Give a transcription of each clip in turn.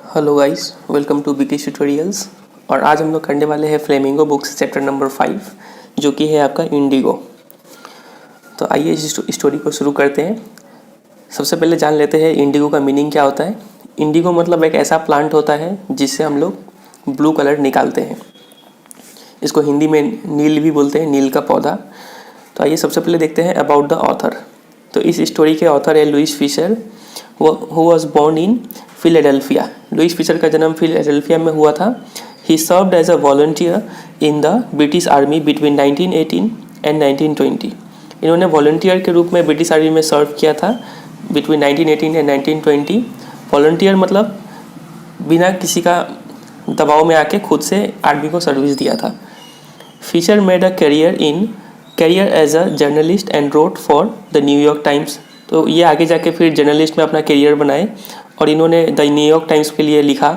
Hello guys, welcome to BK tutorials. और आज हम लोग करने वाले हैं फ्लेमिंगो बुक्स चैप्टर नंबर 5 जो कि है आपका इंडिगो। तो आइए इस स्टोरी को शुरू करते हैं। सबसे पहले जान लेते हैं इंडिगो का मीनिंग क्या होता है। इंडिगो मतलब एक ऐसा प्लांट होता है जिससे हम लोग ब्लू कलर निकालते हैं। इसको हिंदी में नील भी बोलते हैं, नील का पौधा। तो आइए सबसे पहले देखते हैं अबाउट द ऑथर। तो इस स्टोरी के ऑथर है Louis Fischer, who was born in Philadelphia. Louis Fischer का जन्म फिलाडेल्फिया में हुआ था। He served as a volunteer in the British army between 1918 and 1920। इन्होंने वॉलंटियर के रूप में ब्रिटिश आर्मी में सर्व किया था बिटवीन 1918 एंड 1920। वॉलंटियर मतलब बिना किसी का दबाव में आके खुद से आर्मी को सर्विस दिया था। Fischer made a career as a journalist and wrote for the New York Times. तो ये आगे जाके फिर जर्नलिस्ट में अपना करियर बनाए और इन्होंने द न्यूयॉर्क टाइम्स के लिए लिखा,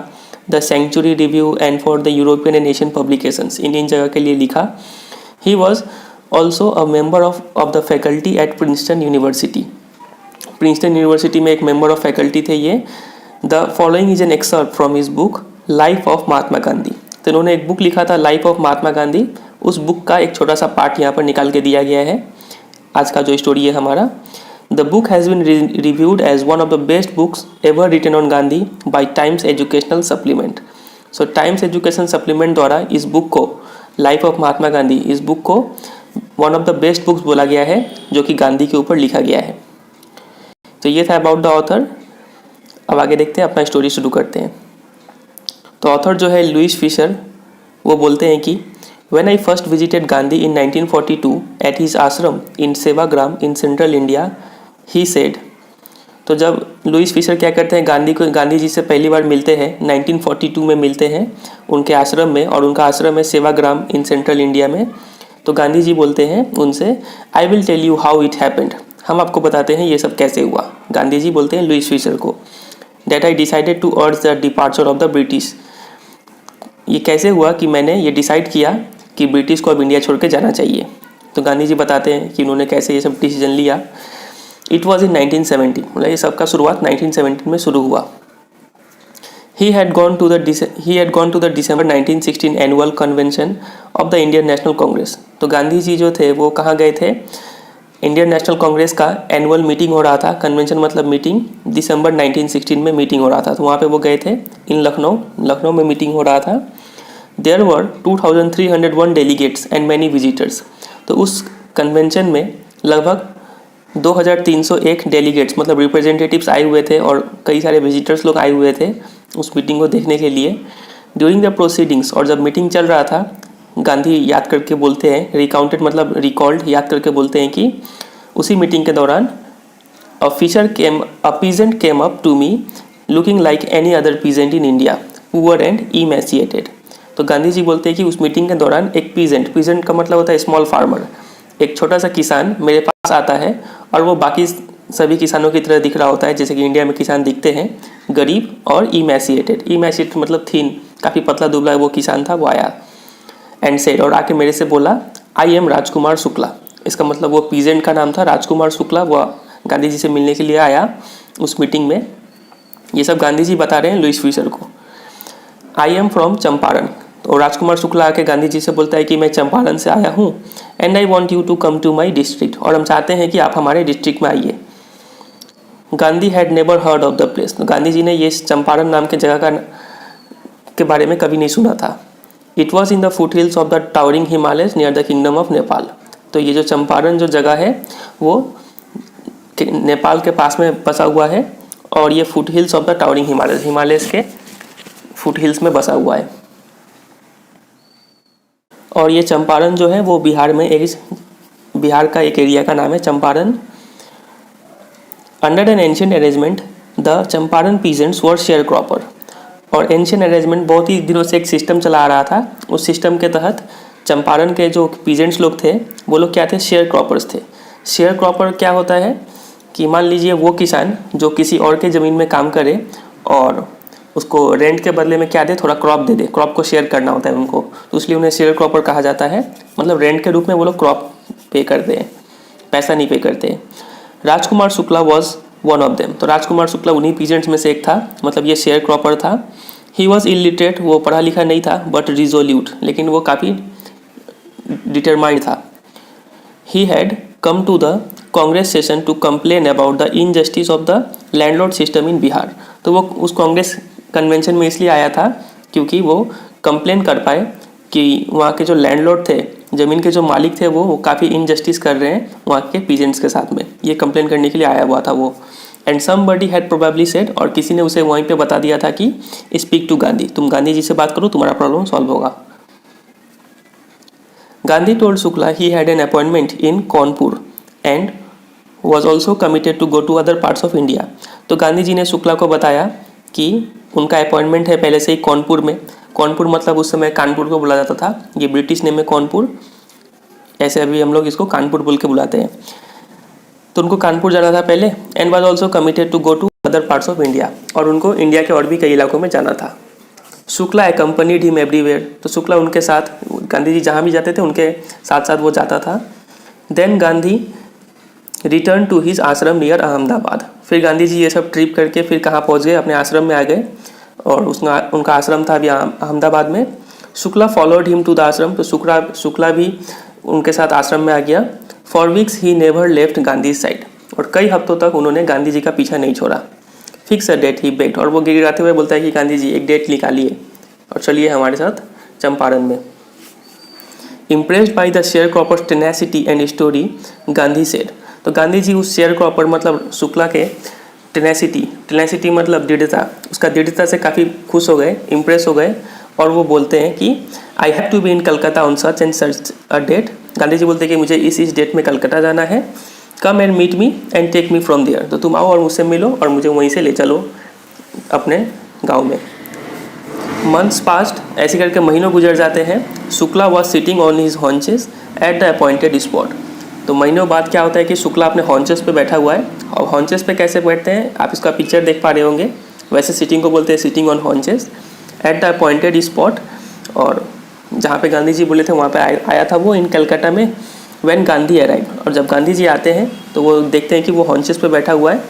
the Century Review and for the European and Asian publications, इन जगह के लिए लिखा। He was also a member of the faculty at Princeton University. Princeton University में एक मेंबर ऑफ फैकल्टी थे ये। The following is an excerpt from his book Life of Mahatma Gandhi. तो इन्होंने एक बुक लिखा था लाइफ ऑफ महात्मा गांधी। उस बुक का एक छोटा सा पार्ट यहाँ पर निकाल के दिया गया है। आज का जो स्टोरी है हमारा, the book has been reviewed as one of the best books ever written on Gandhi by Times Educational Supplement. So Times Education Supplement द्वारा इस बुक को, लाइफ ऑफ महात्मा गांधी, इस बुक को one of the best books बोला गया है जो कि गांधी के ऊपर लिखा गया है। तो ये था अबाउट द ऑथर। अब आगे देखते हैं, अपना स्टोरी शुरू करते हैं। तो ऑथर जो है लुइस फिशर, वो बोलते हैं कि When I first visited Gandhi in 1942 at his ashram in Sevagram in central India, he said। तो जब लुइस फिशर क्या करते हैं, गांधी जी से पहली बार मिलते हैं 1942 में मिलते हैं उनके आश्रम में, और उनका आश्रम है सेवाग्राम इन सेंट्रल इंडिया में। तो गांधी जी बोलते हैं उनसे, I will tell you how it happened. हम आपको बताते हैं ये सब कैसे हुआ। गांधी जी बोलते हैं लुइस फिशर को, that I decided to urge the departure of the British. ये कैसे हुआ कि मैंने ये डिसाइड किया कि ब्रिटिश को अब इंडिया छोड़ के जाना चाहिए। तो गांधी जी बताते हैं कि उन्होंने कैसे ये सब डिसीजन लिया। इट वॉज इन 1970, मतलब ये सब का शुरुआत 1917 में शुरू हुआ। He had gone to the December 1916 annual convention of the Indian National Congress. तो गांधी जी जो थे वो कहाँ गए थे, इंडियन नेशनल कांग्रेस का एनुअल मीटिंग हो रहा था। कन्वेंशन मतलब मीटिंग, दिसंबर 1916 में मीटिंग हो रहा था, तो वहाँ पे वो गए थे। इन लखनऊ में मीटिंग हो रहा था। There were 2301 delegates and many visitors। तो उस कन्वेंशन में लगभग 2301 डेलीगेट्स मतलब रिप्रेजेंटेटिव्स आए हुए थे और कई सारे विजिटर्स लोग आए हुए थे उस मीटिंग को देखने के लिए। ड्यूरिंग द प्रोसीडिंग्स, और जब मीटिंग चल रहा था, गांधी याद करके बोलते हैं, रिकाउंटेड मतलब रिकॉल्ड, याद करके बोलते हैं कि उसी मीटिंग के दौरान a peasant came up to me looking like any other peasant in India, poor and emaciated. तो गांधी जी बोलते हैं कि उस मीटिंग के दौरान एक पीजेंट का मतलब होता है स्मॉल फार्मर, एक छोटा सा किसान मेरे पास आता है और वो बाकी सभी किसानों की तरह दिख रहा होता है जैसे कि इंडिया में किसान दिखते हैं, गरीब और इमेसिएटेड मतलब थीन, काफ़ी पतला दुबला वो किसान था। वो आया एंड सेड, और आके मेरे से बोला, आई एम राजकुमार शुक्ला। इसका मतलब वो पीजेंट का नाम था राजकुमार शुक्ला। वो गांधी जी से मिलने के लिए आया उस मीटिंग में। ये सब गांधी जी बता रहे हैं लुइस फिशर को। I am from Champaran. तो राजकुमार शुक्ला आके गांधी जी से बोलता है कि मैं चंपारण से आया हूँ, and I want you to come to my district, और हम चाहते हैं कि आप हमारे डिस्ट्रिक्ट में आइए। Gandhi had never heard of the place. तो गांधी जी ने ये चंपारण नाम के जगह के बारे में कभी नहीं सुना था। It was in the foot hills of the towering Himalayas near the kingdom of Nepal. तो ये जो चंपारण जो जगह है वो नेपाल के पास में बसा हुआ है, और ये foot hills of the towering Himalayas के फुट हिल्स में बसा हुआ है। और ये चंपारण जो है वो बिहार का एक एरिया का नाम है Champaran. Under N ancient arrangement the Champaran peasants were share cropper. और एंशिएंट अरेंजमेंट बहुत ही दिनों से एक सिस्टम चला आ रहा था। उस सिस्टम के तहत चंपारण के जो पीजेंट्स लोग थे वो लोग क्या थे, शेयर क्रॉपर्स थे। शेयर क्रॉपर क्या होता है कि मान लीजिए वो किसान जो किसी और के ज़मीन में काम करे और उसको रेंट के बदले में क्या दे, थोड़ा क्रॉप दे दे। क्रॉप को शेयर करना होता है उनको, तो इसलिए उन्हें शेयर क्रॉपर कहा जाता है। मतलब रेंट के रूप में वो लोग क्रॉप पे करते हैं, पैसा नहीं पे करते। Rajkumar Shukla was one of them. तो राजकुमार शुक्ला उन्हीं पीजेंट्स में से एक था, मतलब ये शेयर क्रॉपर था। ही वॉज इलिटरेट, वो पढ़ा लिखा नहीं था, बट रिजोल्यूट, लेकिन वो काफ़ी डिटरमाइंड था। He had come to the Congress session to complain about the injustice of the landlord system in Bihar. तो वो उस कांग्रेस कन्वेंशन में इसलिए आया था क्योंकि वो कंप्लेन कर पाए कि वहाँ के जो लैंडलॉर्ड थे, ज़मीन के जो मालिक थे, वो काफ़ी इनजस्टिस कर रहे हैं वहाँ के पीजेंट्स के साथ में। ये कंप्लेन करने के लिए आया हुआ था वो। And somebody had probably said, और किसी ने उसे वहीं पे बता दिया था कि स्पीक टू गांधी, तुम गांधी जी से बात करो, तुम्हारा प्रॉब्लम सॉल्व होगा। Gandhi told Shukla he had an appointment in Kanpur and was also committed to go to other parts of India. तो गांधी जी ने शुक्ला को बताया कि उनका अपॉइंटमेंट है पहले से ही कानपुर में। कानपुर मतलब उस समय कानपुर को बुला जाता था, ये ब्रिटिश नेम है कानपुर, ऐसे अभी हम लोग इसको कानपुर बोल के बुलाते हैं। तो उनको कानपुर जाना था पहले। And was also committed to go to other parts of India, और उनको इंडिया के और भी कई इलाकों में जाना था। शुक्ला एकम्पनीड हिम एवरीवेयर, तो शुक्ला उनके साथ, गांधी जी जहाँ भी जाते थे उनके साथ साथ वो जाता था। Then Gandhi return to his ashram near Ahmedabad. फिर गांधी जी ये सब ट्रिप करके फिर कहाँ पहुँच गए, अपने आश्रम में आ गए, और उनका आश्रम था अभी अहमदाबाद में। Shukla followed him to the ashram, तो शुक्ला भी उनके साथ आश्रम में आ गया। For weeks he never left Gandhi side, और कई हफ्तों तक उन्होंने गांधी जी का पीछा नहीं छोड़ा। Fix a date he bagged, और वो गिड़गिड़ाते हुए बोलता है कि गांधी जी एक डेट निकालिए और चलिए हमारे साथ चंपारण में। Impressed by the share croppers tenacity and story, Gandhi said, तो गांधी जी उस शेयर क्रॉपर मतलब शुक्ला के टेनेसिटी मतलब दृढ़ता, उसका दृढ़ता से काफ़ी खुश हो गए, इम्प्रेस हो गए, और वो बोलते हैं कि I have to be in Calcutta on such and such a date. Gandhi ji बोलते हैं कि मुझे इस डेट में कलकत्ता जाना है। Come and meet me and take me from there, तो तुम आओ और मुझसे मिलो और मुझे वहीं से ले चलो अपने गांव में। मंथ्स पास्ट, ऐसे करके महीनों गुजर जाते हैं। Shukla was sitting on his haunches at the appointed spot. तो महीनों बाद क्या होता है कि शुक्ला अपने हॉन्चेस पे बैठा हुआ है, और हॉन्चेस पे कैसे बैठते हैं आप इसका पिक्चर देख पा रहे होंगे, वैसे सिटिंग को बोलते हैं sitting on haunches at the appointed spot. और जहाँ पे गांधी जी बोले थे वहाँ पे आया था वो इन कलकत्ता में। व्हेन गांधी अराइव, और जब गांधी जी आते हैं तो वो देखते हैं कि वो हॉन्चेस पे बैठा हुआ है।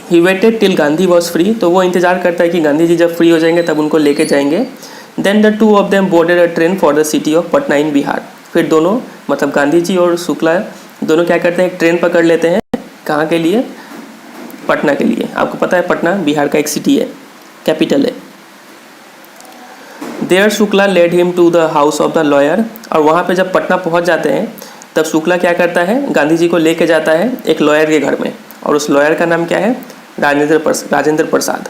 He waited till Gandhi was free, तो वो इंतजार करता है कि गांधी जी जब फ्री हो जाएंगे तब उनको लेके जाएंगे। Then the two of them boarded a train for the city of Patna in Bihar. फिर दोनों मतलब गांधी जी और शुक्ला दोनों क्या करते हैं, ट्रेन पकड़ लेते हैं, कहाँ के लिए, पटना के लिए। आपको पता है पटना बिहार का एक सिटी है, कैपिटल है। There Shukla led him to the house of the lawyer, और वहाँ पे जब पटना पहुँच जाते हैं तब शुक्ला क्या करता है, गांधी जी को लेके जाता है एक लॉयर के घर में, और उस लॉयर का नाम क्या है, Rajendra Prasad,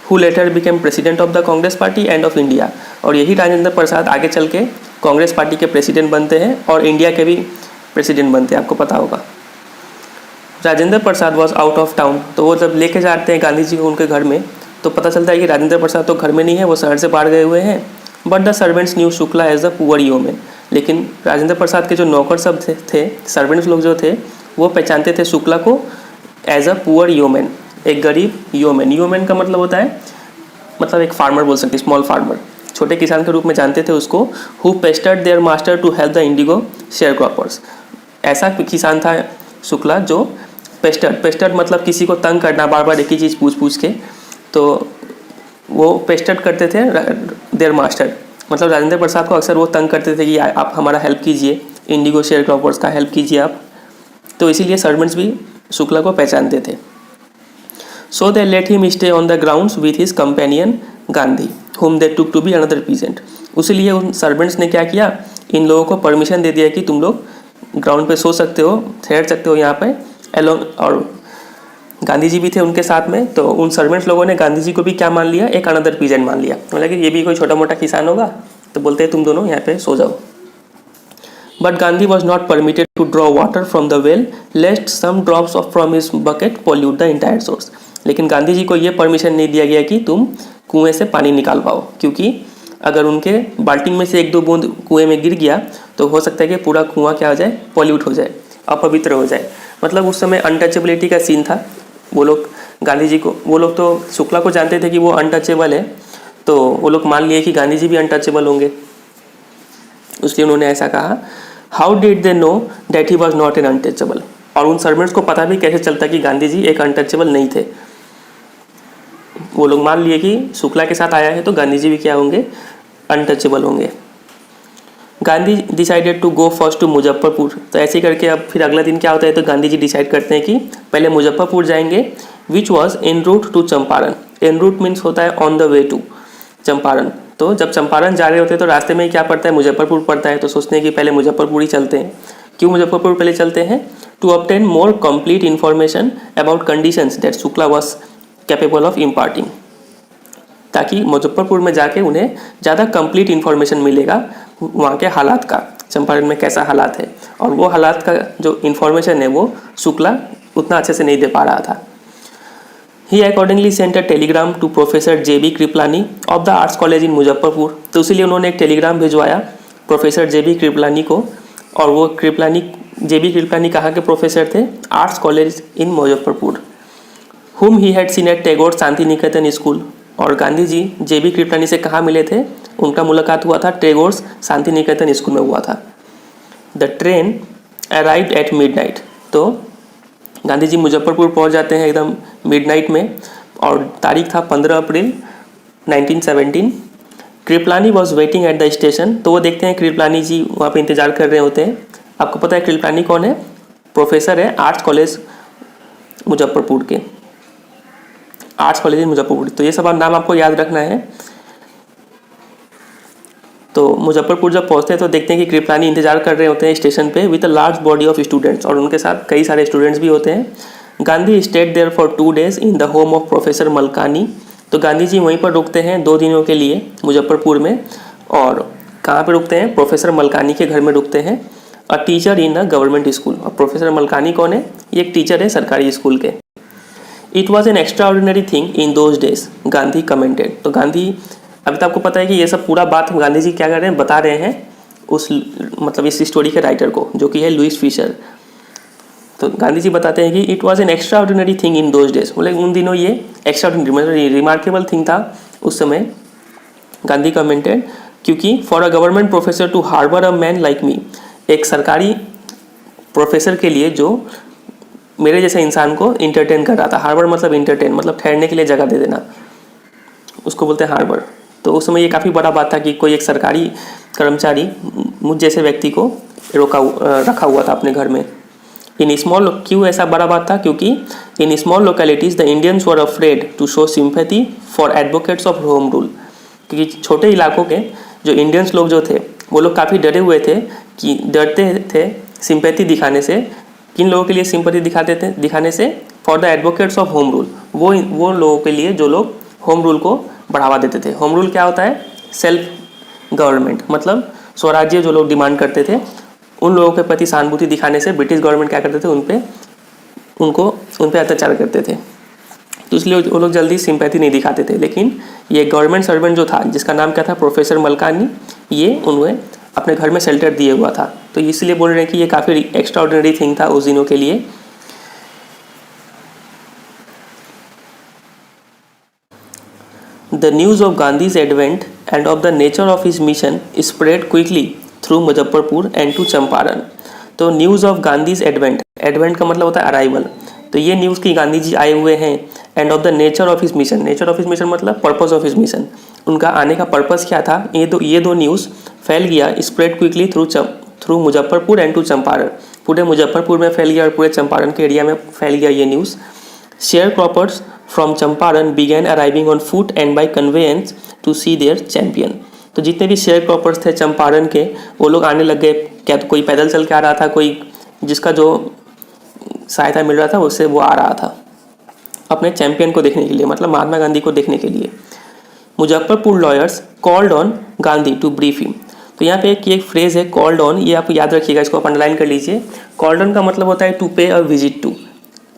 who later became president of the Congress party and of India. और यही राजेंद्र प्रसाद आगे चल के कांग्रेस पार्टी के प्रेसिडेंट बनते हैं और इंडिया के भी प्रेसिडेंट बनते हैं, आपको पता होगा। Rajendra Prasad was out of town, तो वो जब लेके जाते हैं गांधी जी को उनके घर में तो पता चलता है कि राजेंद्र प्रसाद तो घर में नहीं है, वो शहर से बाहर गए हुए हैं। But the servants knew Shukla as the poor yeoman, लेकिन राजेंद्र प्रसाद के जो नौकर सब थे सर्वेंट्स लोग जो थे वो पहचानते थे शुक्ला को एज अ पुअर योमेन, एक गरीब योमेन। योमेन का मतलब होता है, मतलब एक फार्मर बोल सकते, स्मॉल फार्मर, छोटे किसान के रूप में जानते थे उसको। Who pestered their master to help the indigo sharecroppers, ऐसा किसान था शुक्ला जो पेस्टर्ड मतलब किसी को तंग करना, बार बार एक ही चीज़ पूछ के, तो वो पेस्टर्ड करते थे देयर मास्टर, मतलब राजेंद्र प्रसाद को अक्सर वो तंग करते थे कि आप हमारा हेल्प कीजिए, इंडिगो शेयर क्रॉपर्स का हेल्प कीजिए आप। तो इसीलिए सर्वेंट्स भी शुक्ला को पहचानते थे। So they let him stay on the grounds with his companion Gandhi whom they took to be another peasant। उसीलिए उन सर्वेंट्स ने क्या किया, इन लोगों को परमिशन दे दिया कि तुम लोग ग्राउंड पे सो सकते हो, ठहर सकते हो यहाँ पे एलोंग, और गांधी जी भी थे उनके साथ में। तो उन सर्वेंट्स लोगों ने गांधी जी को भी क्या मान लिया, एक अनदर पीजेंट मान लिया, मतलब कि ये भी कोई छोटा मोटा किसान होगा, तो बोलते हैं तुम दोनों यहाँ पे सो जाओ। But Gandhi was not permitted to draw water from the well lest some drops of from his bucket pollute the entire source. लेकिन गांधी जी को ये परमिशन नहीं दिया गया कि तुम कुएं से पानी निकाल पाओ, क्योंकि अगर उनके बाल्टी में से एक दो बूंद कुएं में गिर गया तो हो सकता है कि पूरा कुआं क्या हो जाए, पॉल्यूट हो जाए, अपवित्र हो जाए। मतलब उस समय अनटचेबिलिटी का सीन था। वो लोग गांधी जी को, वो लोग तो शुक्ला को जानते थे कि वो अनटचेबल है, तो वो लोग मान लिए कि गांधी जी भी अनटचेबल होंगे, इसलिए उन्होंने ऐसा कहा। How did they know that he was not an untouchable, और उन सर्वेंट्स को पता भी कैसे चलता कि गांधी जी एक अनटचेबल नहीं थे। वो लोग मान लिए कि शुक्ला के साथ आया है तो गांधी जी भी क्या होंगे, अनटचेबल होंगे। Gandhi decided to go first to Muzaffarpur. तो ऐसे करके अब फिर अगला दिन क्या होता है, तो गांधी जी डिसाइड करते हैं कि पहले मुजफ्फरपुर जाएंगे, which was en route to Champaran. En route means होता है on the way to Champaran. तो जब चंपारण जा रहे होते हैं तो रास्ते में ही क्या पड़ता है, मुजफ्फरपुर पड़ता है। तो सोचते हैं कि पहले मुजफ्फरपुर ही चलते हैं। क्यों मुजफ्फरपुर पहले चलते हैं, to obtain more complete information about conditions that Shukla was capable of imparting, ताकि मुजफ्फरपुर में जाके उन्हें ज़्यादा कंप्लीट इन्फॉर्मेशन मिलेगा वहाँ के हालात का, चंपारण में कैसा हालात है। और वो हालात का जो इन्फॉर्मेशन है वो शुक्ला उतना अच्छे से नहीं दे पा रहा था। He accordingly sent a telegram to professor JB Kripalani of the Arts College in Muzaffarpur. तो इसीलिए उन्होंने एक टेलीग्राम भिजवाया प्रोफेसर JB कृपलानी को। और वो JB कृपलानी कहाँ के प्रोफेसर थे, arts College in Muzaffarpur. Whom he had seen at Tagore Shantiniketan school. और गांधी जी JB कृपलानी से कहाँ मिले थे, उनका मुलाकात हुआ था टैगोर शांति निकेतन स्कूल में हुआ था। The train arrived at midnight. तो गांधी जी मुजफ्फरपुर पहुंच जाते हैं एकदम मिडनाइट में, और तारीख था 15 अप्रैल 1917। Kripalani was waiting at the station. तो वो देखते हैं कृपलानी जी वहाँ पे इंतजार कर रहे होते हैं। आपको पता है कृपलानी कौन है, प्रोफेसर है आर्ट्स कॉलेज मुजफ्फरपुर के, आर्ट्स कॉलेज इन मुजफ्फरपुर। तो ये सब नाम आपको याद रखना है। तो मुजफ्फरपुर जब पहुंचते हैं तो देखते हैं कि कृपलानी इंतजार कर रहे होते हैं स्टेशन पे with a large body of students, और उनके साथ कई सारे स्टूडेंट्स भी होते हैं। Gandhi stayed there for 2 days in the home of professor Malkani. तो गांधी जी वहीं पर रुकते हैं 2 दिनों के लिए मुजफ्फरपुर में। और कहाँ पे रुकते हैं, प्रोफेसर मलकानी के घर में रुकते हैं। A teacher in a government school. और प्रोफेसर मलकानी कौन है, ये एक टीचर है सरकारी स्कूल के। It was an extraordinary thing in those days, Gandhi commented. तो गांधी, अभी तो आपको पता है कि ये सब पूरा बात गांधी जी क्या कर रहे हैं, बता रहे हैं उस मतलब इस स्टोरी के राइटर को, जो कि है लुइस फिशर। तो गांधी जी बताते हैं कि it was an extraordinary thing in those days, बोले उन दिनों ये एक्स्ट्रा ऑर्डिनरी मतलब रिमार्केबल थिंग था उस समय, गांधी कमेंटेड, क्योंकि for a government professor to harbour a man like me, एक सरकारी प्रोफेसर के लिए जो मेरे जैसे इंसान को इंटरटेन कर रहा था। हार्बर मतलब इंटरटेन मतलब ठहरने के लिए जगह दे देना, उसको बोलते हैं हार्बर। तो उस समय ये काफ़ी बड़ा बात था कि कोई एक सरकारी कर्मचारी मुझ जैसे व्यक्ति को रखा हुआ था अपने घर में। इन स्मॉल, क्यों ऐसा बड़ा बात था, क्योंकि in small localities the Indians were afraid to show sympathy for advocates of home rule. क्योंकि छोटे इलाकों के जो इंडियंस लोग जो थे वो लोग काफ़ी डरे हुए थे, कि डरते थे सिंपैथी दिखाने से। किन लोगों के लिए सिंपैथी दिखाने से, for the advocates of home rule, वो लोगों के लिए जो लोग होम रूल को बढ़ावा देते थे। होम रूल क्या होता है, सेल्फ गवर्नमेंट मतलब स्वराज्य जो लोग डिमांड करते थे, उन लोगों के प्रति सहानुभूति दिखाने से ब्रिटिश गवर्नमेंट क्या करते थे, उन पे अत्याचार करते थे। तो इसलिए वो लोग जल्दी सिंपैथी नहीं दिखाते थे। लेकिन ये गवर्नमेंट सर्वेंट जो था, जिसका नाम क्या था, प्रोफेसर मलकानी, ये उन्हें अपने घर में शेल्टर दिए हुआ था। तो इसलिए बोल रहे हैं कि ये काफ़ी एक्स्ट्रा ऑर्डिनरी थिंग था उस दिनों के लिए। The news of Gandhi's advent and of the nature of his mission spread quickly through Muzaffarpur and to Champaran. तो news of Gandhi's advent, advent का मतलब होता है अराइवल। तो ये न्यूज़ कि गांधी जी आए हुए हैं, end of the nature of his mission, nature of his mission मतलब पर्पस ऑफ हिज मिशन, उनका आने का पर्पस क्या था, ये दो न्यूज़ फैल गया, spread quickly through Muzaffarpur and to Champaran. पूरे मुजफ्फरपुर में फैल गया और पूरे चंपारण के एरिया में फैल गया ये news. Sharecroppers from Champaran began arriving on foot and by conveyance to see their champion. तो जितने भी शेयर क्रॉपर्स थे चंपारण के, वो लोग आने लग गए। क्या तो कोई पैदल चल के आ रहा था, कोई जिसका जो सहायता मिल रहा था उससे वो आ रहा था अपने चैंपियन को देखने के लिए, मतलब महात्मा गांधी को देखने के लिए। Muzaffarpur lawyers called on Gandhi to brief him. तो यहाँ पे एक फ्रेज है कॉल्ड ऑन, ये आप याद रखिएगा, इसको आप अंडरलाइन कर लीजिए। कॉल्ड ऑन का मतलब होता है to pay a visit to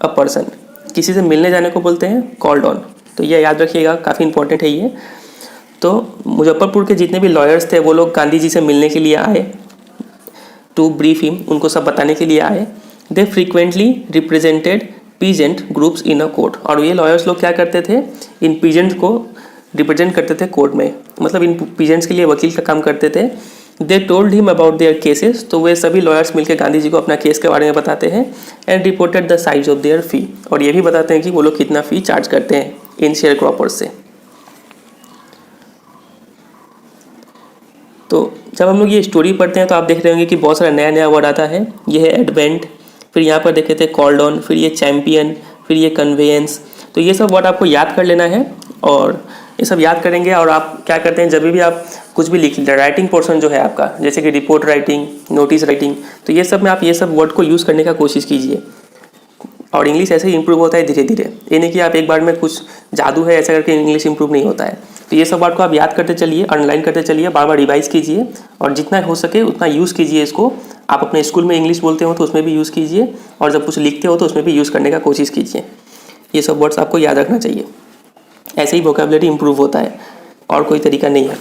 a person, किसी से मिलने जाने को बोलते हैं कॉल्ड ऑन। तो ये याद रखिएगा, काफ़ी इंपॉर्टेंट है ये। तो मुजफ्फरपुर के जितने भी लॉयर्स थे वो लोग गांधी जी से मिलने के लिए आए, टू ब्रीफ हिम, उनको सब बताने के लिए आए। They frequently represented peasant groups in a court. और ये लॉयर्स लोग क्या करते थे, इन पीजेंट्स को रिप्रेजेंट करते थे कोर्ट में, मतलब इन पीजेंट्स के लिए वकील का काम करते थे। They told him about their cases, तो वे सभी लॉयर्स मिलकर गांधी जी को अपना केस के बारे में बताते हैं। And reported the size of their fee, और ये भी बताते हैं कि वो लोग कितना फ़ी चार्ज करते हैं इन शेयर क्रॉपर्स से। तो जब हम लोग ये स्टोरी पढ़ते हैं तो आप देख रहे होंगे कि बहुत सारा नया नया वर्ड आता है। ये है एडवेंट, फिर यहाँ पर देखे थे कॉल्ड ऑन, फिर ये चैम्पियन, फिर ये कन्वेंस। तो ये सब वर्ड आपको याद कर लेना है, और ये सब याद करेंगे और आप क्या करते हैं, जब भी आप कुछ भी लिख राइटिंग पोर्शन जो है आपका, जैसे कि रिपोर्ट राइटिंग, नोटिस राइटिंग, तो ये सब में आप ये सब वर्ड को यूज़ करने का कोशिश कीजिए। और इंग्लिश ऐसे ही इंप्रूव होता है धीरे धीरे, ये नहीं कि आप एक बार में कुछ जादू है ऐसा करके इंग्लिश इंप्रूव नहीं होता है। तो ये सब वर्ड को आप याद करते चलिए, अंडरलाइन करते चलिए, बार बार रिवाइज कीजिए, और जितना हो सके उतना यूज़ कीजिए इसको। आप अपने स्कूल में इंग्लिश बोलते हो तो उसमें भी यूज़ कीजिए, और जब कुछ लिखते हो तो उसमें भी यूज़ करने का कोशिश कीजिए। ये सब वर्ड्स आपको याद रखना चाहिए, ऐसे ही वोकैबुलरी इंप्रूव होता है, और कोई तरीका नहीं है।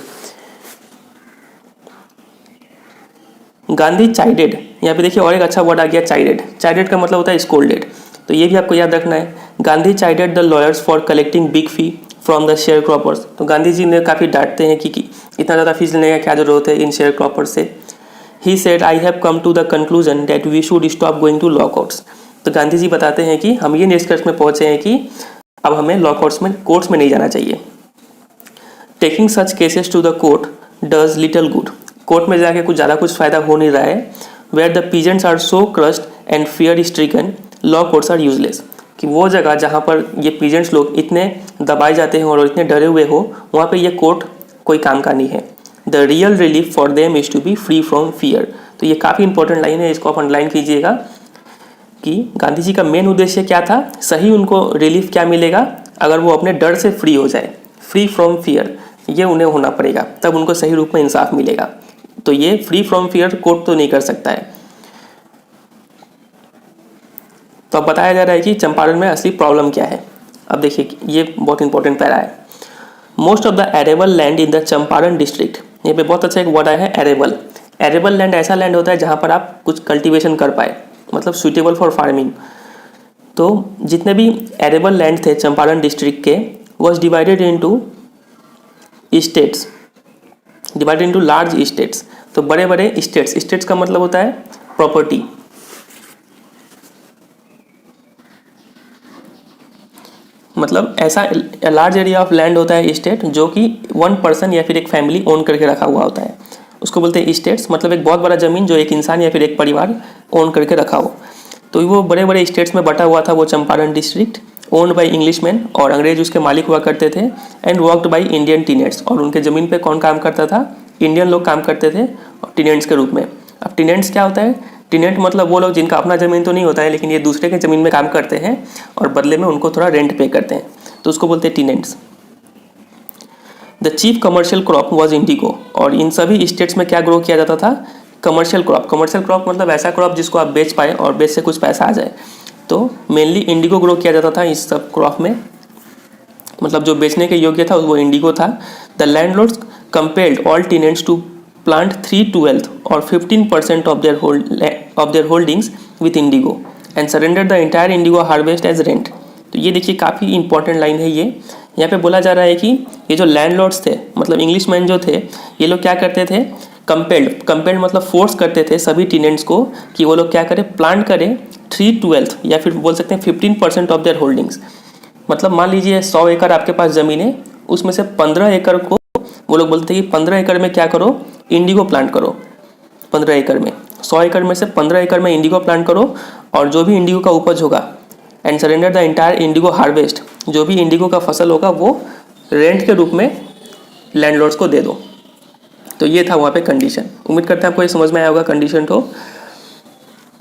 गांधी चाइडेड, यहाँ पे देखिए और एक अच्छा वर्ड आ गया चाइडेड। चाइडेड का मतलब होता है स्कोल्डेड, तो ये भी आपको याद रखना है। Gandhi chided the lawyers for collecting big fee from the share croppers, तो गांधी जी ने काफ़ी डांटते हैं कि इतना ज़्यादा फीस लेने का क्या जरूरत है इन शेयर क्रॉपर्स से। He said I have come to the conclusion that we should stop going to law courts, तो गांधी जी बताते हैं कि हम ये निष्कर्ष में पहुँचे हैं कि अब हमें लॉ कोर्ट्स में नहीं जाना चाहिए। Taking such cases to the court does little good, court में जाके कुछ ज़्यादा कुछ फ़ायदा हो नहीं रहा है। Where the peasants are so crushed and fear stricken, law courts are useless, कि वो जगह जहाँ पर ये पीजेंट्स लोग इतने दबाए जाते हैं और इतने डरे हुए हो, वहाँ पे ये कोर्ट कोई काम का नहीं है। The real relief for them is to be free from fear, तो ये काफ़ी इंपॉर्टेंट लाइन है, इसको आप अंडरलाइन कीजिएगा कि गांधी जी का मेन उद्देश्य क्या था, सही उनको रिलीफ क्या मिलेगा अगर वो अपने डर से फ्री हो जाए। फ्री फ्रॉम फियर ये उन्हें होना पड़ेगा, तब उनको सही रूप में इंसाफ मिलेगा। तो ये फ्री फ्रॉम फियर कोर्ट तो नहीं कर सकता है। तो अब बताया जा रहा है कि चंपारण में असली प्रॉब्लम क्या है। अब देखिए ये बहुत इंपॉर्टेंट पैरा है। Most of the arable land in the Champaran district, यहाँ पे बहुत अच्छा एक वर्ड आया है एरेबल। एरेबल लैंड ऐसा लैंड होता है जहाँ पर आप कुछ कल्टीवेशन कर पाए, मतलब सुटेबल फॉर फार्मिंग। तो जितने भी एरेबल लैंड थे चंपारण डिस्ट्रिक्ट के, was divided into states, divided into large states, तो बड़े बड़े स्टेट्स। स्टेट्स का मतलब होता है प्रॉपर्टी, मतलब ऐसा लार्ज एरिया ऑफ लैंड होता है स्टेट जो कि वन पर्सन या फिर एक फैमिली ओन करके रखा हुआ होता है, उसको बोलते हैं स्टेट्स। मतलब एक बहुत बड़ा ज़मीन जो एक इंसान या फिर एक परिवार ओन करके रखा हो। तो वो बड़े बड़े स्टेट्स में बटा हुआ था वो Champaran district, owned by Englishman, और अंग्रेज उसके मालिक हुआ करते थे। And worked by Indian tenants, और उनके ज़मीन पे कौन काम करता था, इंडियन लोग काम करते थे टीनेंट्स के रूप में। अब टीनेंट्स क्या होता है, टीनेंट मतलब वो लोग जिनका अपना ज़मीन तो नहीं होता है, लेकिन ये दूसरे के ज़मीन में काम करते हैं और बदले में उनको थोड़ा रेंट पे करते हैं, तो उसको बोलते हैं tenants. The chief commercial crop was Indigo, और इन सभी स्टेट्स में क्या ग्रो किया जाता था, कमर्शियल क्रॉप। कमर्शियल क्रॉप मतलब ऐसा क्रॉप जिसको आप बेच पाए और बेच से कुछ पैसा आ जाए। तो मेनली इंडिगो ग्रो किया जाता था इस सब क्रॉप में, मतलब जो बेचने के योग्य था वो इंडिगो था। The landlords compelled all tenants to plant 3/12 और 15% of their holdings with indigo and surrender the entire indigo harvest as rent. तो ये देखिए काफ़ी इंपॉर्टेंट लाइन है ये। यहाँ पे बोला जा रहा है कि ये जो लैंडलॉर्ड्स थे, मतलब इंग्लिशमैन जो थे, ये लोग क्या करते थे, कंपेल्ड मतलब फोर्स करते थे सभी टेनेंट्स को कि वो लोग क्या करें, प्लांट करें 3/12 या फिर बोल सकते हैं 15% ऑफ देयर होल्डिंग्स। मतलब मान लीजिए 100 एकड़ आपके पास ज़मीन है, उसमें से 15 एकड़ को वो लोग बोलते हैं कि 15 एकड़ में क्या करो, इंडिगो प्लांट करो। 15 एकड़ में, 100 एकड़ में से 15 एकड़ में इंडिगो प्लांट करो, और जो भी इंडिगो का उपज होगा and surrender the entire indigo harvest, जो भी इंडिगो का फसल होगा वो रेंट के रूप में लैंडलॉर्ड्स को दे दो। तो ये था वहाँ पे कंडीशन। उम्मीद करते हैं आपको ये समझ में आया होगा कंडीशन। तो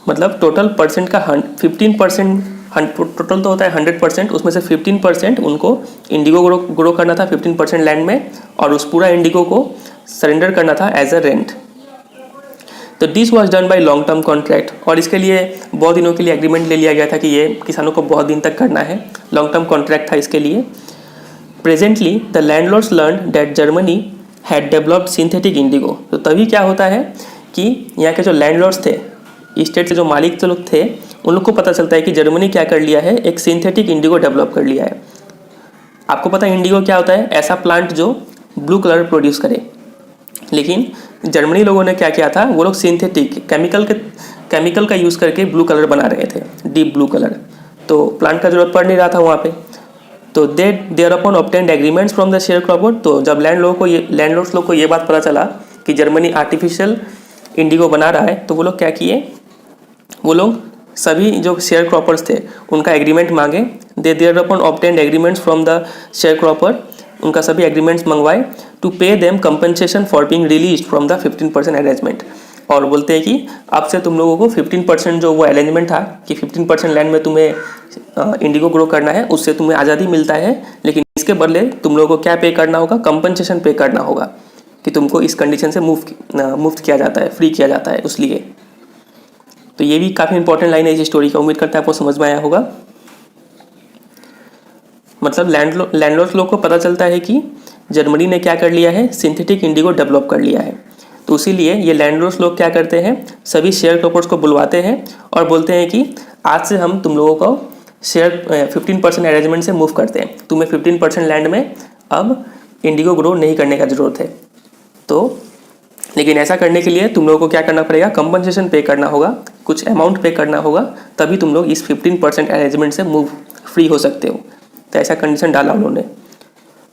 मतलब टोटल परसेंट का 15%, टोटल तो होता है 100%, उसमें से 15% उनको इंडिगो ग्रो करना था 15% लैंड में, और उस पूरा इंडिगो को सरेंडर करना था एज अ रेंट। तो this was done by long term contract, और इसके लिए बहुत दिनों के लिए एग्रीमेंट ले लिया गया था कि ये किसानों को बहुत दिन तक करना है। लॉन्ग टर्म कॉन्ट्रैक्ट था इसके लिए। Presently the landlords learn that Germany had developed synthetic Indigo. तो तभी क्या होता है कि यहाँ के जो लैंडलॉर्ड्स थे, स्टेट के जो मालिक जो लोग थे, उन लोग को पता चलता है कि जर्मनी क्या कर लिया है, एक सिंथेटिक इंडिगो डेवलप कर लिया है। आपको पता है इंडिगो क्या होता है, ऐसा प्लांट जो ब्लू कलर प्रोड्यूस करे। लेकिन जर्मनी लोगों ने क्या किया था, वो लोग सिंथेटिक केमिकल का यूज़ करके ब्लू कलर बना रहे थे, डीप ब्लू कलर। तो प्लांट का जरूरत पड़ नहीं रहा था वहाँ पे। तो thereupon obtained agreements from the sharecropper. तो जब लैंडलॉर्ड्स लोग को ये बात पता चला कि जर्मनी आर्टिफिशियल इंडिगो बना रहा है, तो वो लोग क्या किए, वो लोग सभी जो शेयर क्रॉपर्स थे उनका एग्रीमेंट मांगे। Thereupon obtained agreements from the sharecropper, उनका सभी एग्रीमेंट्स मंगवाए to pay them compensation for being release from the 15% arrangement. और बोलते हैं कि अब से तुम लोगों को 15% जो वो अरेंजमेंट था कि 15% लैंड में तुम्हें इंडिगो ग्रो करना है, उससे तुम्हें आज़ादी मिलता है, लेकिन इसके बदले तुम लोगों को क्या पे करना होगा, कंपनसेशन पे करना होगा कि तुमको इस कंडीशन से मुफ्त किया जाता है, फ्री किया जाता है उस लिए। तो ये भी काफ़ी इंपॉर्टेंट लाइन है इस स्टोरी का, उम्मीद करता है आपको समझ में आया होगा। मतलब लैंडलॉर्ड्स लोग को पता चलता है कि जर्मनी ने क्या कर लिया है, सिंथेटिक इंडिगो डेवलप कर लिया है। तो इसीलिए ये लैंडलॉर्ड्स लोग क्या करते हैं, सभी शेयर क्रॉपर्स को बुलवाते हैं और बोलते हैं कि आज से हम तुम लोगों को शेयर 15% अरेंजमेंट से मूव करते हैं, तुम्हें 15% लैंड में अब इंडिगो ग्रो नहीं करने का ज़रूरत है। तो लेकिन ऐसा करने के लिए तुम लोगों को क्या करना पड़ेगा, कंपनसेशन पे करना होगा, कुछ अमाउंट पे करना होगा, तभी तुम लोग इस 15% अरेंजमेंट से मूव फ्री हो सकते हो। तो ऐसा कंडीशन डाला उन्होंने।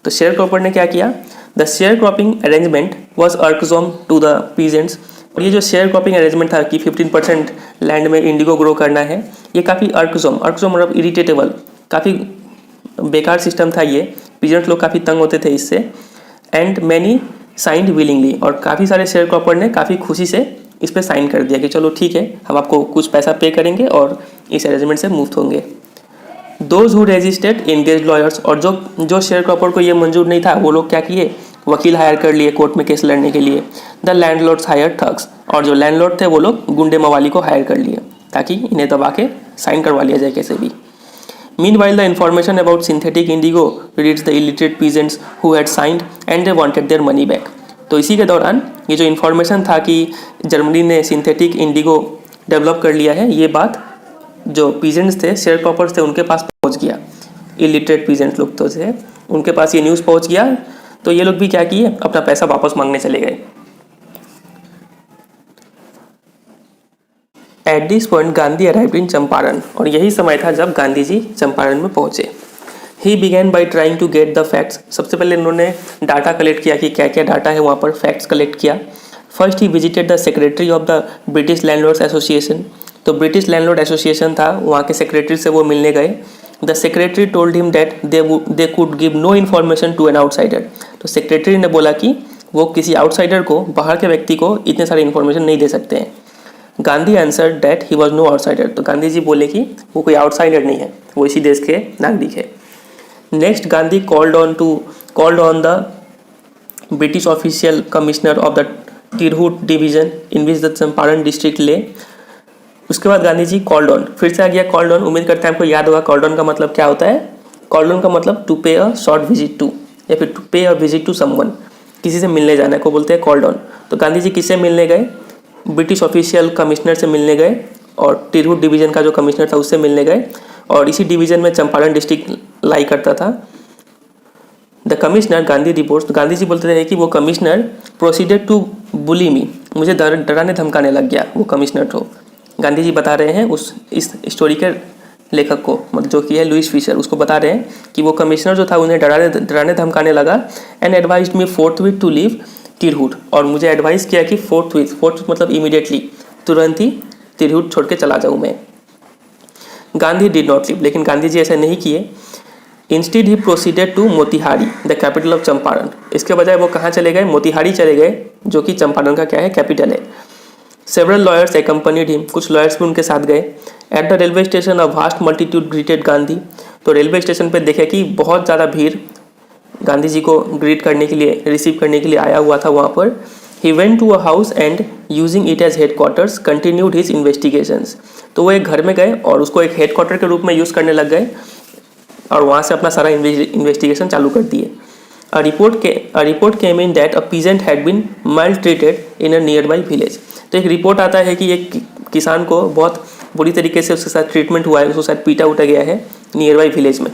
तो शेयर क्रॉपर ने क्या किया, the share cropping arrangement was irksome to the peasants. और ये जो शेयर क्रॉपिंग अरेंजमेंट था कि 15% लैंड में इंडिगो ग्रो करना है, ये काफ़ी अर्कसम मतलब इरिटेटेबल, काफ़ी बेकार सिस्टम था ये। पीजेंट्स लोग काफ़ी तंग होते थे इससे। एंड मैनी साइंड विलिंगली, और काफ़ी सारे शेयर क्रॉपर ने काफ़ी खुशी से इस पर साइन कर दिया कि चलो ठीक है, हम आपको कुछ पैसा पे करेंगे और इस अरेंजमेंट से मुफ्त होंगे। Those who resisted engage lawyers, और जो शेयर क्रॉपर को ये मंजूर नहीं था, वो लोग क्या किए, वकील हायर कर लिए कोर्ट में केस लड़ने के लिए। द लैंडलॉर्ड्स हायर ठग्स, और जो लैंडलॉर्ड थे वो लोग गुंडे मवाली को हायर कर लिए ताकि इन्हें दबा के साइन करवा लिया जाए कैसे भी। Meanwhile, the information about synthetic indigo reached the illiterate peasants who had signed and they wanted their money back. तो इसी के दौरान ये जो इन्फॉर्मेशन था कि जर्मनी ने सिंथेटिक इंडिगो डेवलप कर लिया है, ये बात जो पीजेंट्स थे, शेयर क्रॉपर्स थे, उनके पास पहुंच गया। इलिटरेट पीजेंट्स लोग तो थे, उनके पास ये न्यूज़ पहुंच गया। तो ये लोग भी क्या किए, अपना पैसा वापस मांगने चले गए। At this point Gandhi arrived in Champaran, और यही समय था जब गांधी जी चंपारण में पहुंचे। He began by trying to get the facts. सबसे पहले इन्होंने डाटा कलेक्ट किया कि क्या क्या डाटा है वहाँ पर, फैक्ट्स कलेक्ट किया। First he visited the secretary of the British landlords association. तो ब्रिटिश लैंडलॉर्ड एसोसिएशन था, वहाँ के सेक्रेटरी से वो मिलने गए। The secretary told him that they could give no information to an outsider. तो सेक्रेटरी ने बोला कि वो किसी आउटसाइडर को, बाहर के व्यक्ति को इतने सारे इन्फॉर्मेशन नहीं दे सकते हैं। Gandhi answer that he was no outsider. तो गांधी जी बोले कि वो कोई आउटसाइडर नहीं है, वो इसी देश के नागरिक है। Next Gandhi called on the British official commissioner of the Tirhut division in which the Champaran district lay. उसके बाद गांधी जी कॉल्ड ऑन, फिर से आ गया कॉल्ड ऑन। उम्मीद करते हैं आपको याद होगा कॉल्ड ऑन का मतलब क्या होता है। कॉल्ड ऑन का मतलब to pay a short visit to, या फिर to pay a visit to someone, किसी से मिलने जाने को बोलते हैं कॉल्ड ऑन। तो गांधी जी किससे मिलने गए, ब्रिटिश ऑफिशियल कमिश्नर से मिलने गए, और तिरहुट डिवीज़न का जो कमिश्नर था उससे मिलने गए। और इसी डिवीज़न में चंपारण डिस्ट्रिक्ट लाई करता था। द कमिश्नर गांधी रिपोर्ट्स, तो गांधी जी बोलते थे कि वो कमिश्नर प्रोसीडेड टू बुली मी, मुझे डराने धमकाने लग गया वो कमिश्नर। तो गांधी जी बता रहे हैं इस स्टोरी के लेखक को, मतलब जो कि है लुइस फिशर, उसको बता रहे हैं कि वो कमिश्नर जो था उन्हें डराने धमकाने लगा। And advised me forthwith to leave Tirhut, और मुझे एडवाइस किया कि फोर्थ मतलब इमीडिएटली, तुरंत ही तिरहुट छोड़ के चला जाऊँ मैं। गांधी डिड नॉट लीव, लेकिन गांधी जी ऐसा नहीं किए। Instead he proceeded to Motihari the capital of Champaran. इसके बजाय वो कहाँ चले गए, मोतिहारी चले गए, जो कि चंपारण का क्या है, कैपिटल है। सेवरल लॉयर्स एक्कम्पनीड हिम, कुछ लॉयर्स भी उनके साथ गए। At the railway station a vast multitude greeted Gandhi. तो रेलवे स्टेशन पे देखे कि बहुत ज़्यादा भीड़ गांधी जी को ग्रीट करने के लिए, रिसीव करने के लिए आया हुआ था वहाँ पर। He went to a house and using it as headquarters continued his investigations. तो वो एक घर में गए और उसको एक हेडक्वार्टर के रूप में यूज़ करने लग गए, और वहाँ से अपना सारा इन्वेस्टिगेशन चालू कर दिए। A report came in that a peasant had been maltreated in a nearby village. तो एक रिपोर्ट आता है कि एक किसान को बहुत बुरी तरीके से उसके साथ ट्रीटमेंट हुआ है, उसको शायद पीटा उठा गया है नियर बाई विलेज में।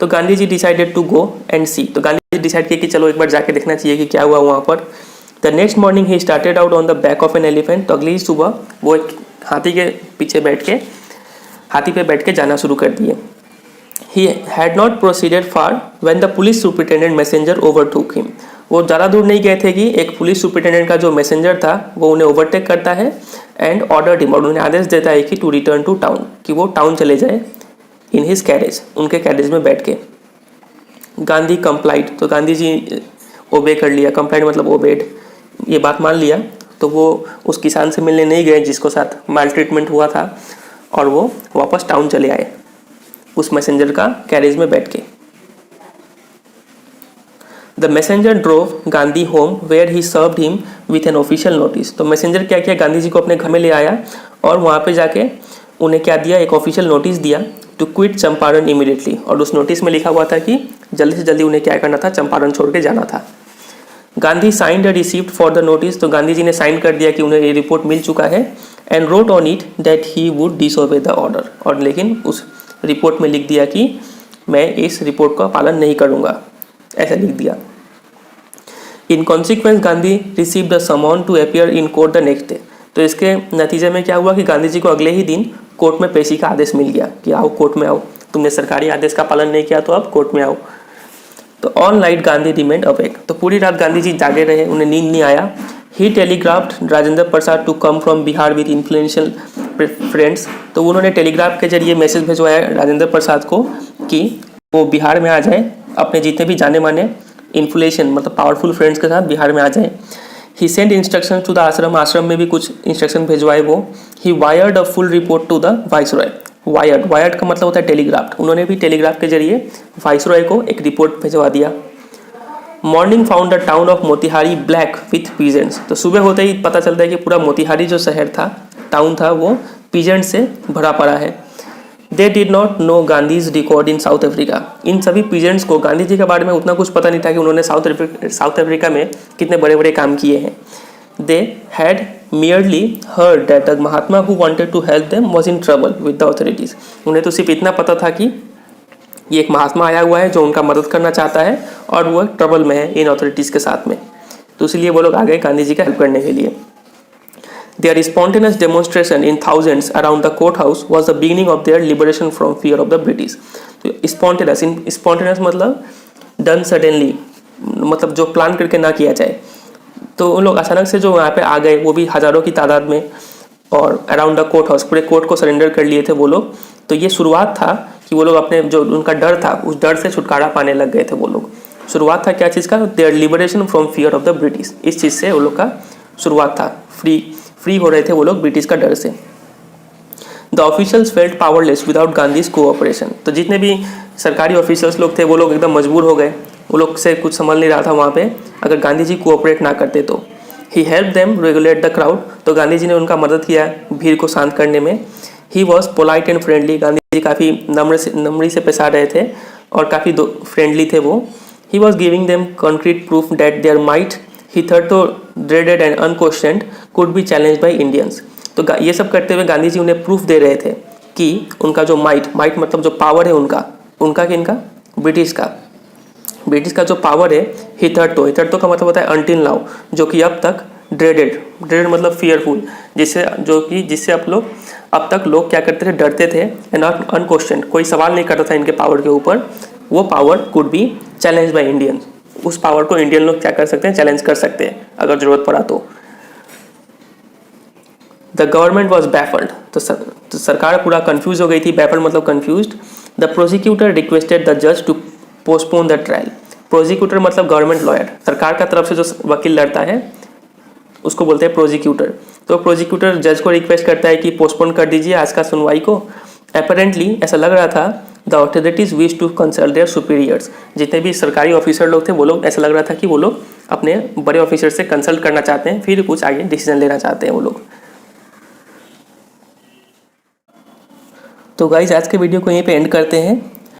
तो गांधी जी डिसाइडेड टू गो एंड सी। तो गांधी जी डिसाइड किया कि चलो एक बार जाके देखना चाहिए कि क्या हुआ वहाँ पर। The next morning he started out on the back of an elephant. तो अगली सुबह वो एक हाथी के पीछे बैठ के हाथी पे बैठ के जाना शुरू कर दिए। He had not proceeded far when the police superintendent messenger overtook him। वो ज़्यादा दूर नहीं गए थे कि एक पुलिस सुपरिटेंडेंट का जो मैसेंजर था वो उन्हें ओवरटेक करता है एंड ऑर्डर हिम, और उन्हें आदेश देता है कि टू रिटर्न टू टाउन, कि वो टाउन चले जाए इन हिज कैरेज, उनके कैरेज में बैठ के। गांधी कंप्लाइड, तो गांधी जी ओबे कर लिया। कंप्लाइड मतलब ओबेड, ये बात मान लिया। तो वो उस किसान से मिलने नहीं गए जिसको साथ माल ट्रीटमेंट हुआ था, और वो वापस टाउन चले आए उस मैसेंजर का कैरेज में बैठ के। The messenger drove Gandhi home where he served him with an official notice. तो मैसेंजर क्या किया, गांधी जी को अपने घर में ले आया और वहाँ पे जाके उन्हें क्या दिया, एक ऑफिशियल नोटिस दिया टू क्विट चंपारण इमीडिएटली। और उस नोटिस में लिखा हुआ था कि जल्दी से जल्दी उन्हें क्या करना था, चंपारण छोड़ के जाना था। Gandhi signed a receipt for the notice. तो गांधी जी ने साइन कर दिया कि उन्हें ये रिपोर्ट मिल चुका है। And wrote on it that he would disobey the order. और लेकिन उस रिपोर्ट में लिख दिया कि मैं इस रिपोर्ट का पालन नहीं करूँगा, ऐसा लिख दिया। In consequence Gandhi receive the summon to appear in court the next day. तो इसके नतीजे में क्या हुआ कि गांधी जी को अगले ही दिन कोर्ट में पेशी का आदेश मिल गया कि आओ कोर्ट में आओ, तुमने सरकारी आदेश का पालन नहीं किया तो अब कोर्ट में आओ। तो all night Gandhi remained awake. तो पूरी रात गांधी जी जागे रहे, उन्हें नींद नहीं आया। He telegraphed Rajendra Prasad to come from Bihar with influential friends. तो उन्होंने टेलीग्राफ के जरिए मैसेज भिजवाया राजेंद्र प्रसाद को कि वो बिहार में आ जाए, अपने जितने भी जाने माने इन्फ्लुएंशियल मतलब पावरफुल फ्रेंड्स के साथ बिहार में आ जाए। He sent instruction to the ashram. आश्रम में भी कुछ इंस्ट्रक्शन भिजवाए वो। He wired a full report to the viceroy. Wired का मतलब होता है टेलीग्राफ। उन्होंने भी टेलीग्राफ के जरिए वाइसरॉय को एक रिपोर्ट भिजवा दिया। Morning found the town of Motihari black with peasants. तो सुबह होते ही पता चलता है कि पूरा मोतिहारी जो शहर था, टाउन था, वो पीजेंट से भरा पड़ा है। They did not know Gandhi's record in South Africa. इन सभी पीजेंट्स को गांधी जी के बारे में उतना कुछ पता नहीं था कि उन्होंने साउथ अफ्रीका में कितने बड़े बड़े काम किए हैं। They had merely heard that the Mahatma who wanted to help them was in trouble with the authorities। उन्हें तो सिर्फ इतना पता था कि ये एक महात्मा आया हुआ है जो उनका मदद करना चाहता है और वो ट्रबल में है इन अथॉरिटीज़ के साथ में। तो इसलिए वो लोग आ गए गांधी जी का हेल्प करने के लिए। Their spontaneous demonstration in thousands around the courthouse was the beginning of their liberation from fear of the British। तो spontaneous मतलब done suddenly, मतलब जो प्लान करके ना किया जाए। तो उन लोग अचानक से जो यहाँ पे आ गए, वो भी हज़ारों की तादाद में, और अराउंड द कोर्ट हाउस, पूरे कोर्ट को सरेंडर कर लिए थे वो लोग। तो ये शुरुआत था कि वो लोग अपने जो उनका डर था उस डर से छुटकारा पाने लग गए थे वो लोग। शुरुआत था क्या चीज़ का, their liberation from fear of the British. इस चीज़ से वो लोग का शुरुआत था, फ्री हो रहे थे वो लोग ब्रिटिश का डर से। The officials felt powerless without Gandhi's cooperation. तो जितने भी सरकारी ऑफिशियल्स लोग थे वो लोग एकदम मजबूर हो गए, वो लोग से कुछ समझ नहीं रहा था वहाँ पे, अगर गांधी जी कोऑपरेट ना करते तो। He help them regulate the crowd. तो गांधी जी ने उनका मदद किया भीड़ को शांत करने में। He was polite and friendly. Gandhi ji काफ़ी नम्री से पेश आ रहे थे और काफ़ी फ्रेंडली थे वो। He was giving them concrete proof that their might hitherto dreaded and unquestioned could be challenged by Indians। तो ये सब करते हुए गांधी जी उन्हें प्रूफ दे रहे थे कि उनका जो माइट मतलब जो पावर है उनका किनका, ब्रिटिश का जो पावर है, हिथरटो का मतलब होता है अनटिल नाउ, जो कि अब तक ड्रेडेड मतलब फियरफुल, जिससे अब तक लोग क्या करते थे, डरते थे। एंड अनक्वेश्चन, कोई सवाल नहीं करता था इनके पावर के ऊपर। वो power could be challenge by Indians. उस पावर को इंडियन लोग क्या कर सकते हैं, चैलेंज कर सकते हैं अगर जरूरत पड़ा तो। The government was baffled. तो सरकार पूरा कंफ्यूज हो गई थी। बैफल्ड मतलब confused. The prosecutor requested the जज to postpone the trial. Prosecutor मतलब गवर्नमेंट लॉयर, सरकार का तरफ से जो वकील लड़ता है उसको बोलते हैं प्रोसिक्यूटर। तो प्रोसिक्यूटर जज को रिक्वेस्ट करता है कि पोस्टपोन कर दीजिए आज का सुनवाई को। अपेरेंटली ऐसा लग रहा था the authorities wish to consult their superiors. जितने भी सरकारी ऑफिसर लोग थे वो लोग, ऐसा लग रहा था कि वो लोग अपने बड़े ऑफिसर से कंसल्ट करना चाहते हैं, फिर कुछ आगे डिसीजन लेना चाहते हैं वो लोग। तो गाइज आज के वीडियो को यहीं पे एंड करते हैं।